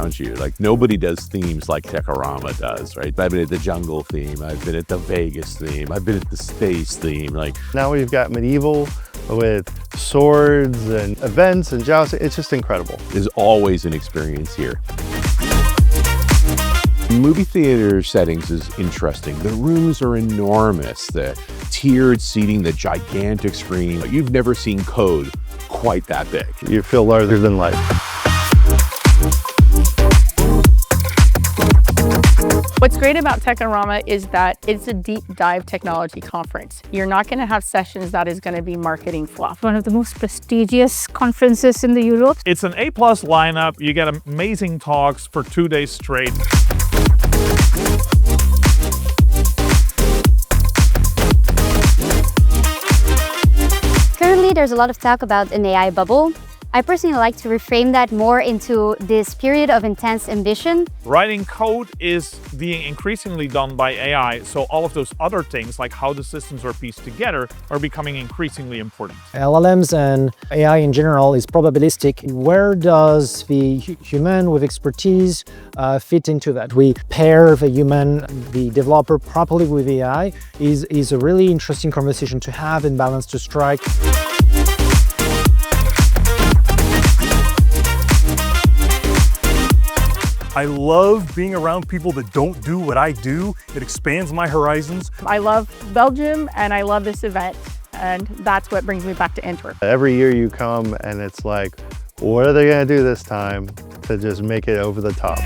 around you. Like nobody does themes like Techorama does, right? I've been at the jungle theme, I've been at the Vegas theme, I've been at the space theme. Like now we've got medieval with swords and events and jousting. It's just incredible. There's always an experience here. Movie theater settings is interesting. The rooms are enormous, the tiered seating, the gigantic screen. You've never seen code quite that big. You feel larger than life. What's great about Techorama is that it's a deep dive technology conference. You're not going to have sessions that is going to be marketing fluff. One of the most prestigious conferences in the Europe. It's an A+ lineup. You get amazing talks for 2 days straight. Currently, there's a lot of talk about an AI bubble. I personally like to reframe that more into this period of intense ambition. Writing code is being increasingly done by AI, so all of those other things, like how the systems are pieced together, are becoming increasingly important. LLMs and AI in general is probabilistic. Where does the human with expertise fit into that? We pair the human, the developer properly with AI is a really interesting conversation to have and balance to strike. I love being around people that don't do what I do. It expands my horizons. I love Belgium and I love this event, and that's what brings me back to Antwerp. Every year you come and it's like, what are they going to do this time to just make it over the top?